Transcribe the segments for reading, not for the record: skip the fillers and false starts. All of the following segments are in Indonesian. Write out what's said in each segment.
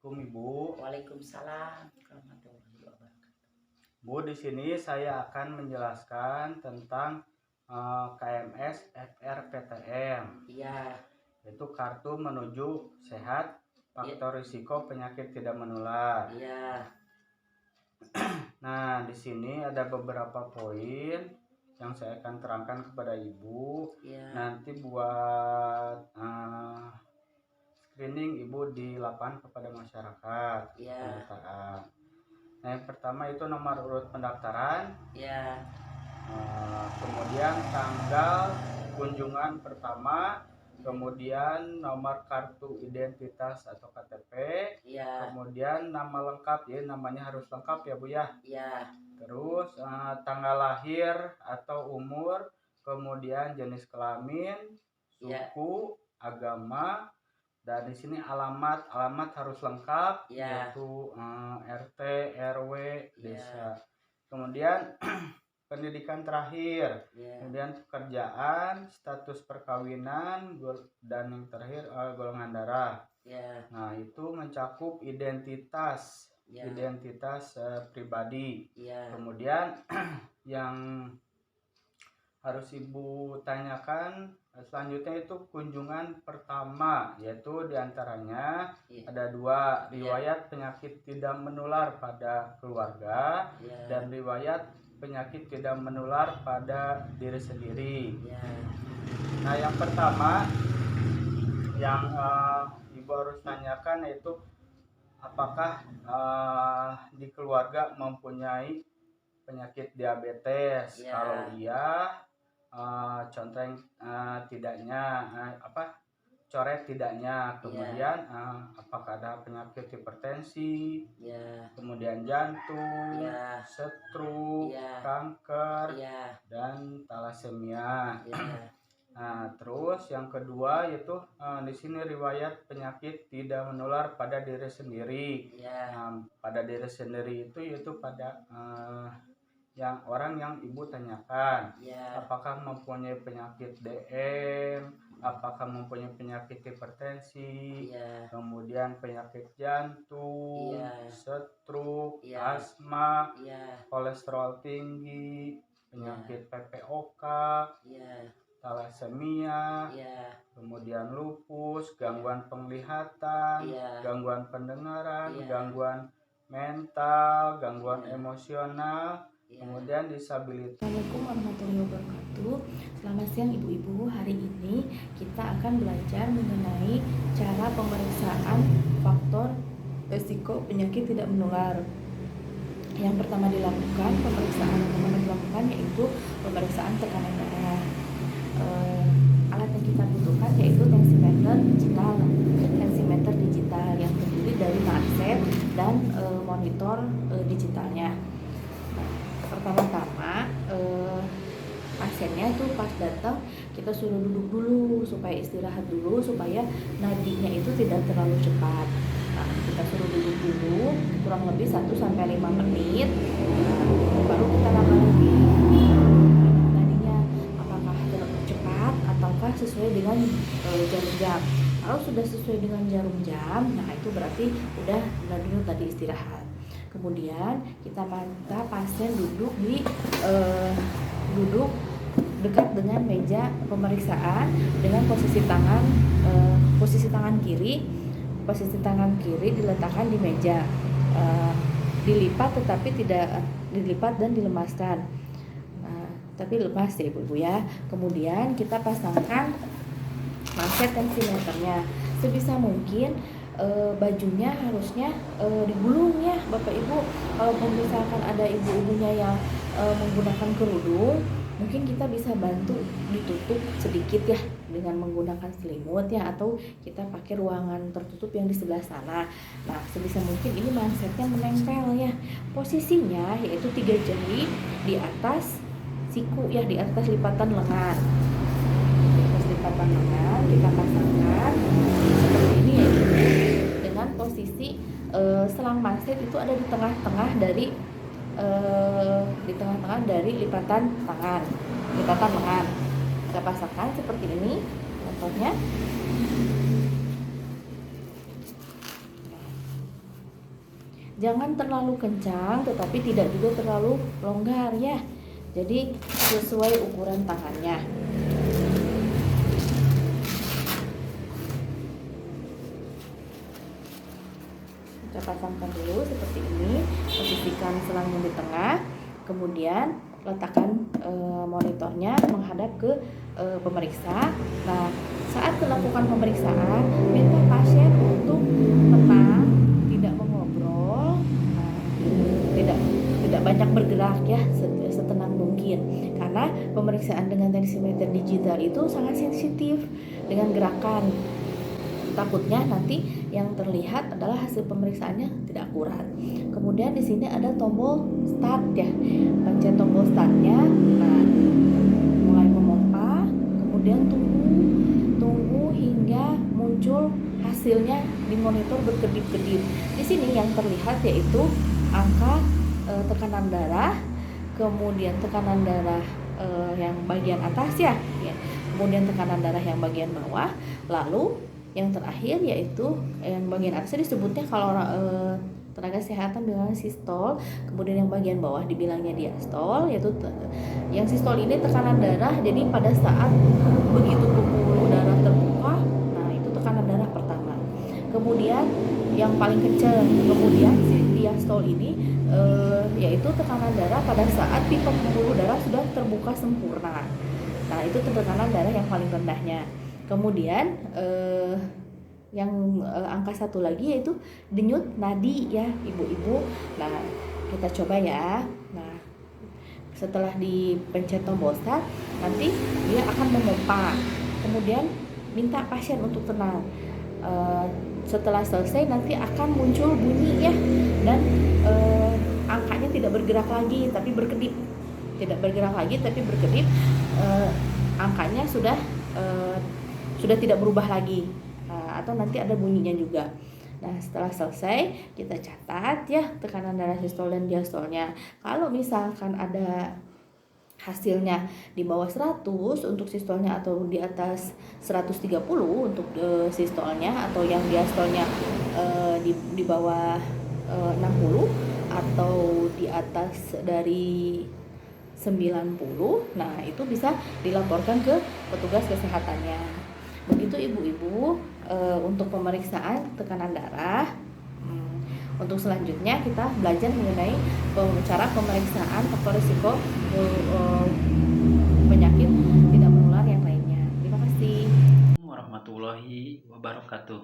Assalamualaikum Ibu. Waalaikumsalam warahmatullahi wabarakatuh. Bu, di sini saya akan menjelaskan tentang KMS FRPTM, Iya, yaitu kartu menuju sehat, faktor risiko penyakit tidak menular. iya, Nah, di sini ada beberapa poin yang saya akan terangkan kepada Ibu. iya, Nanti buat screening Ibu di lapangan kepada masyarakat. iya, Pendataan. Nah, yang pertama itu nomor urut pendaftaran, iya, kemudian tanggal kunjungan pertama, kemudian nomor kartu identitas atau KTP, iya, kemudian nama lengkap, ya namanya harus lengkap ya Bu ya. iya, Terus tanggal lahir atau umur, kemudian jenis kelamin, iya, suku, agama, dan di sini alamat harus lengkap, iya, yaitu RT, RW, iya, desa. Kemudian pendidikan terakhir, iya, kemudian pekerjaan, status perkawinan, dan yang terakhir golongan darah. iya, Nah, itu mencakup identitas iya, pribadi. iya, Kemudian yang harus Ibu tanyakan selanjutnya itu kunjungan pertama, yaitu diantaranya iya, ada 2, riwayat penyakit tidak menular pada keluarga iya, dan riwayat penyakit tidak menular pada diri sendiri. iya, Nah, yang pertama yang Ibu harus tanyakan yaitu apakah di keluarga mempunyai penyakit diabetes. iya, Kalau iya, conteng tidaknya, coret tidaknya. Kemudian apakah ada penyakit hipertensi, iya, kemudian jantung, iya, stroke, iya, kanker, iya, dan talasemia. iya, Nah, terus yang kedua yaitu di sini riwayat penyakit tidak menular pada diri sendiri. iya, Nah, pada diri sendiri itu yaitu pada yang orang yang Ibu tanyakan, iya, apakah mempunyai penyakit DM, apakah mempunyai penyakit hipertensi, iya, kemudian penyakit jantung, iya, stroke, iya, asma, iya, kolesterol tinggi, penyakit PPOK, iya, talasemia, iya, kemudian lupus, gangguan penglihatan, iya, gangguan pendengaran, iya, gangguan mental, gangguan iya, emosional, iya. kemudian disabilitas. Assalamualaikum warahmatullahi wabarakatuh. Selamat siang ibu-ibu. Hari ini kita akan belajar mengenai cara pemeriksaan faktor risiko penyakit tidak menular. Yang pertama dilakukan yaitu pemeriksaan tekanan darah. Alat yang kita butuhkan yaitu tensimeter digital yang terdiri dari lancet dan monitor digitalnya. Pertama-tama pasiennya itu pas datang kita suruh duduk dulu supaya istirahat dulu supaya nadinya itu tidak terlalu cepat. Nah, kita suruh duduk dulu kurang lebih 1-5 menit. Baru kita tambah lagi nadinya apakah terlalu cepat ataukah sesuai dengan jarum jam. Kalau sudah sesuai dengan jarum jam, nah itu berarti udah benar-benar tadi istirahat. Kemudian kita minta pasien duduk dekat dengan meja pemeriksaan dengan posisi tangan kiri diletakkan di meja, dilipat tetapi tidak dilipat dan dilemaskan, tapi lemas ya ibu-ibu ya. Kemudian kita pasangkan lancet tensimeternya. Sebisa mungkin bajunya harusnya digulung ya Bapak Ibu. Kalau misalkan ada ibu-ibunya yang menggunakan kerudung, mungkin kita bisa bantu ditutup sedikit ya dengan menggunakan selimut ya, atau kita pakai ruangan tertutup yang di sebelah sana. Nah, sebisa mungkin ini lancetnya menempel ya. Posisinya yaitu 3 jari di atas siku ya, di atas lipatan lengan. Kita pasangkan seperti ini ya, dengan posisi selang lancet itu ada di tengah-tengah dari lipatan lengan. Kita pasangkan seperti ini contohnya. Jangan terlalu kencang tetapi tidak juga terlalu longgar ya. Jadi sesuai ukuran tangannya. Kita pasangkan dulu seperti ini, posisikan selangnya di tengah, kemudian letakkan monitornya menghadap ke pemeriksa. Nah, saat melakukan pemeriksaan, minta pasien untuk tenang, tidak mengobrol, tidak banyak bergerak ya, setenang mungkin, karena pemeriksaan dengan tensimeter digital itu sangat sensitif dengan gerakan. Takutnya nanti yang terlihat adalah hasil pemeriksaannya tidak akurat. Kemudian di sini ada tombol start ya, pencet tombol startnya. Nah, mulai memompa, kemudian tunggu hingga muncul hasilnya di monitor berkedip-kedip. Di sini yang terlihat yaitu angka tekanan darah, kemudian tekanan darah yang bagian atas ya, kemudian tekanan darah yang bagian bawah, lalu yang terakhir yaitu yang bagian atas disebutnya kalau tenaga kesehatan bilangnya sistol, kemudian yang bagian bawah dibilangnya diastol, yaitu yang sistol ini tekanan darah. Jadi pada saat begitu pembuluh darah terbuka, nah itu tekanan darah pertama. Kemudian yang paling kencang, kemudian si diastol ini yaitu tekanan darah pada saat pipa pembuluh darah sudah terbuka sempurna. Nah itu tekanan darah yang paling rendahnya. Kemudian yang angka satu lagi yaitu denyut nadi ya ibu-ibu. Nah kita coba ya. Nah setelah dipencet tombol start, nanti dia akan memompa. Kemudian minta pasien untuk tenang. Setelah selesai nanti akan muncul bunyi ya, dan angkanya tidak bergerak lagi tapi berkedip. Tidak bergerak lagi tapi berkedip. Angkanya sudah tidak berubah lagi, atau nanti ada bunyinya juga. Nah setelah selesai kita catat ya tekanan darah sistol dan diastolnya. Kalau misalkan ada hasilnya di bawah 100 untuk sistolnya atau di atas 130 untuk sistolnya, atau yang diastolnya di bawah 60 atau di atas dari 90, nah itu bisa dilaporkan ke petugas kesehatannya. Begitu ibu-ibu untuk pemeriksaan tekanan darah. Untuk selanjutnya kita belajar mengenai cara pemeriksaan faktor risiko penyakit tidak menular yang lainnya. Terima kasih. Warahmatullahi wabarakatuh.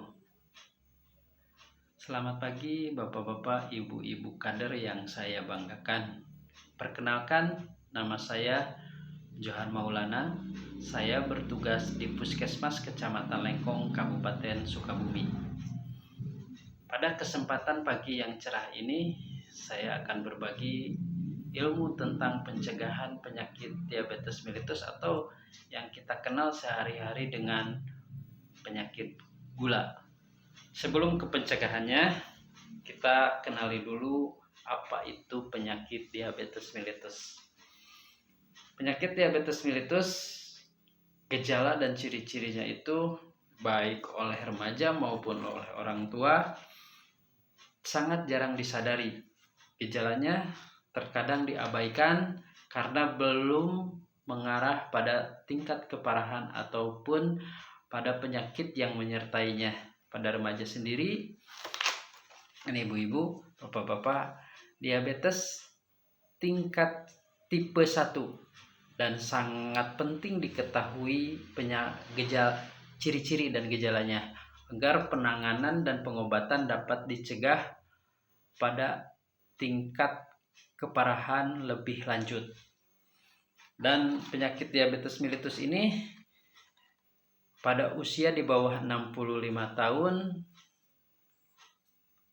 Selamat pagi Bapak-bapak, Ibu-ibu kader yang saya banggakan. Perkenalkan, nama saya Johan Maulana. Saya bertugas di Puskesmas Kecamatan Lengkong, Kabupaten Sukabumi. Pada kesempatan pagi yang cerah ini, saya akan berbagi ilmu tentang pencegahan penyakit diabetes mellitus atau yang kita kenal sehari-hari dengan penyakit gula. Sebelum ke pencegahannya, kita kenali dulu apa itu penyakit diabetes mellitus. Penyakit diabetes mellitus, gejala dan ciri-cirinya itu baik oleh remaja maupun oleh orang tua sangat jarang disadari. Gejalanya terkadang diabaikan karena belum mengarah pada tingkat keparahan ataupun pada penyakit yang menyertainya. Pada remaja sendiri, ini ibu-ibu, bapak-bapak, diabetes tingkat tipe 1 dan sangat penting diketahui ciri-ciri dan gejalanya agar penanganan dan pengobatan dapat dicegah pada tingkat keparahan lebih lanjut. Dan penyakit diabetes mellitus ini pada usia di bawah 65 tahun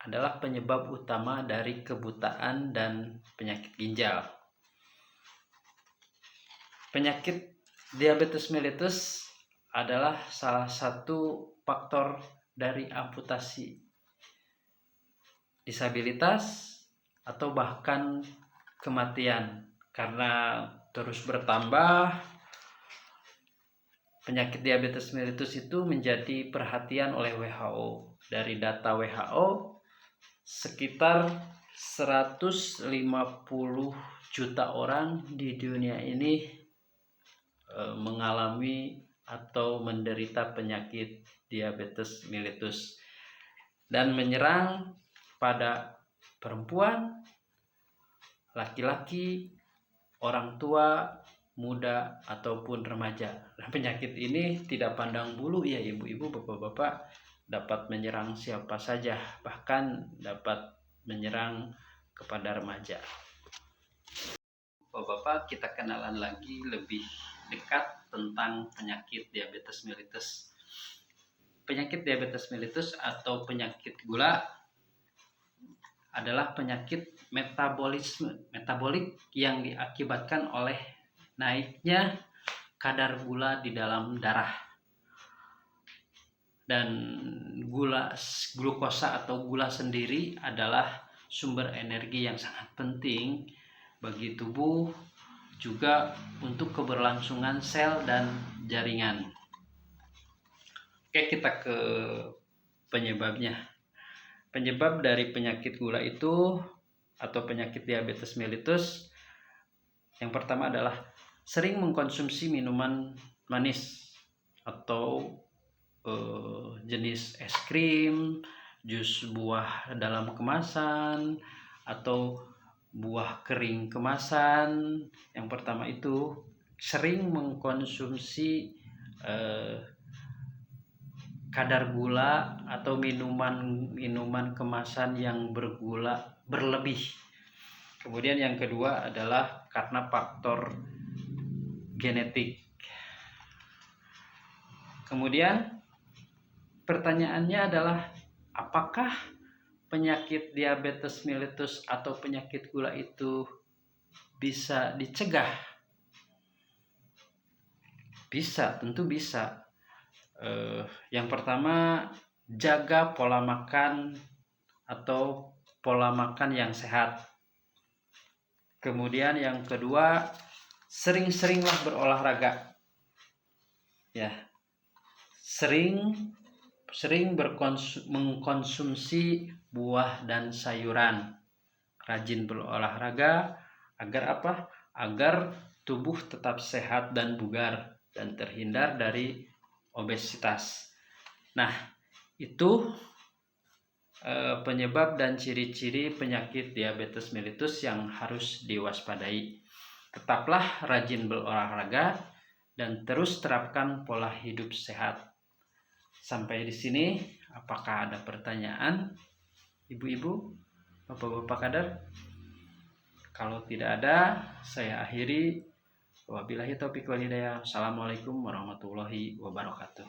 adalah penyebab utama dari kebutaan dan penyakit ginjal. Penyakit diabetes mellitus adalah salah satu faktor dari amputasi, disabilitas, atau bahkan kematian. Karena terus bertambah, penyakit diabetes mellitus itu menjadi perhatian oleh WHO. Dari data WHO, sekitar 150 juta orang di dunia ini mengalami atau menderita penyakit diabetes mellitus dan menyerang pada perempuan, laki-laki, orang tua, muda ataupun remaja. Dan penyakit ini tidak pandang bulu ya ibu-ibu, bapak-bapak, dapat menyerang siapa saja, bahkan dapat menyerang kepada remaja. Bapak-bapak, kita kenalan lagi lebih dekat tentang penyakit diabetes mellitus. Penyakit diabetes mellitus atau penyakit gula adalah penyakit metabolik yang diakibatkan oleh naiknya kadar gula di dalam darah. Dan glukosa atau gula sendiri adalah sumber energi yang sangat penting bagi tubuh, juga untuk keberlangsungan sel dan jaringan. Oke, kita ke penyebabnya. Penyebab dari penyakit gula itu atau penyakit diabetes mellitus, yang pertama adalah sering mengkonsumsi minuman manis atau jenis es krim, jus buah dalam kemasan, atau buah kering kemasan. Yang pertama itu sering mengkonsumsi kadar gula atau minuman kemasan yang bergula berlebih. Kemudian yang kedua adalah karena faktor genetik. Kemudian pertanyaannya adalah, apakah penyakit diabetes mellitus atau penyakit gula itu bisa dicegah? Bisa, tentu bisa. Yang pertama, jaga pola makan atau pola makan yang sehat. Kemudian yang kedua, sering-seringlah berolahraga. Ya, sering mengkonsumsi buah dan sayuran. Rajin berolahraga agar apa? Agar tubuh tetap sehat dan bugar dan terhindar dari obesitas. Nah, itu penyebab dan ciri-ciri penyakit diabetes mellitus yang harus diwaspadai. Tetaplah rajin berolahraga dan terus terapkan pola hidup sehat. Sampai di sini, apakah ada pertanyaan, ibu-ibu, bapak-bapak kader? Kalau tidak ada, saya akhiri. Wabillahi taufiq wal hidayah. Assalamualaikum warahmatullahi wabarakatuh.